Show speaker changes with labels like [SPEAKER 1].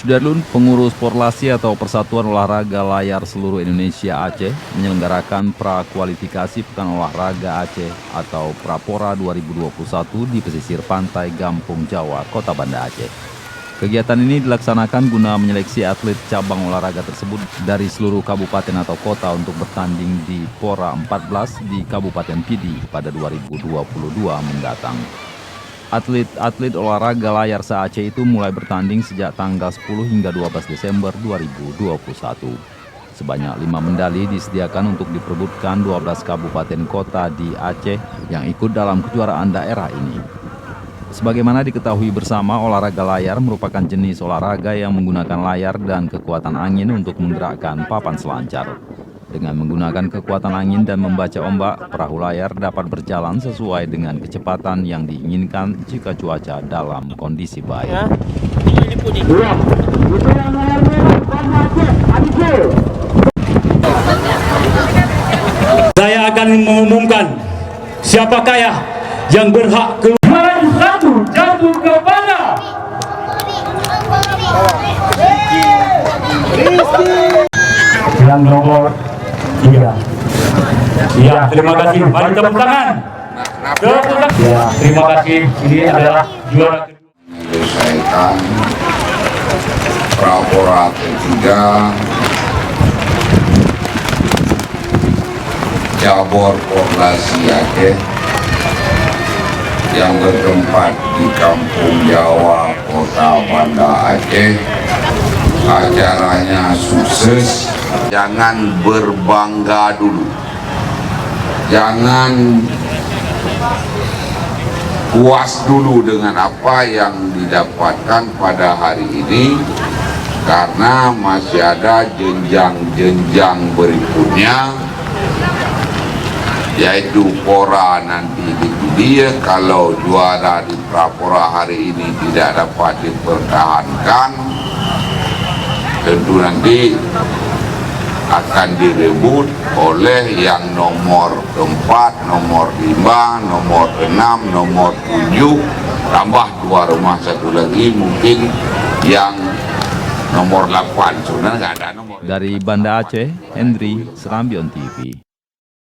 [SPEAKER 1] Sudarlun, pengurus Porlasi atau Persatuan Olahraga Layar Seluruh Indonesia Aceh menyelenggarakan prakualifikasi Pekan Olahraga Aceh atau Prapora 2021 di pesisir pantai Gampung Jawa, Kota Banda Aceh. Kegiatan ini dilaksanakan guna menyeleksi atlet cabang olahraga tersebut dari seluruh kabupaten atau kota untuk bertanding di Pora 14 di Kabupaten Pidi pada 2022 mendatang. Atlet-atlet olahraga layar se-Aceh itu mulai bertanding sejak tanggal 10 hingga 12 Desember 2021. Sebanyak 5 medali disediakan untuk diperebutkan 12 kabupaten kota di Aceh yang ikut dalam kejuaraan daerah ini. Sebagaimana diketahui bersama, olahraga layar merupakan jenis olahraga yang menggunakan layar dan kekuatan angin untuk menggerakkan papan selancar. Dengan menggunakan kekuatan angin dan membaca ombak, perahu layar dapat berjalan sesuai dengan kecepatan yang diinginkan jika cuaca dalam kondisi baik.
[SPEAKER 2] Saya akan mengumumkan siapakah yang berhak keluar satu jatuh ke mana. Yang nomor 3. Ya, terima kasih. Mari tepuk tangan. Ya, terima kasih. Ini adalah juara kedua.
[SPEAKER 3] Menyelesaikan Prapora ketiga cabur Porlasi Aceh yang bertempat di Kampung Jawa, Kota Banda Aceh. Acaranya sukses. Jangan berbangga dulu, jangan puas dulu dengan apa yang didapatkan pada hari ini, karena masih ada jenjang-jenjang berikutnya, yaitu Pora nanti di dia. Kalau juara di Prapora hari ini tidak dapat dipertahankan, tentu nanti akan direbut oleh yang nomor 4, nomor 5, nomor 6, nomor 7, tambah 2 rumah satu lagi mungkin yang nomor 8. Sebenarnya nggak ada nomor.
[SPEAKER 1] Dari Banda Aceh, Hendri, Serambion TV.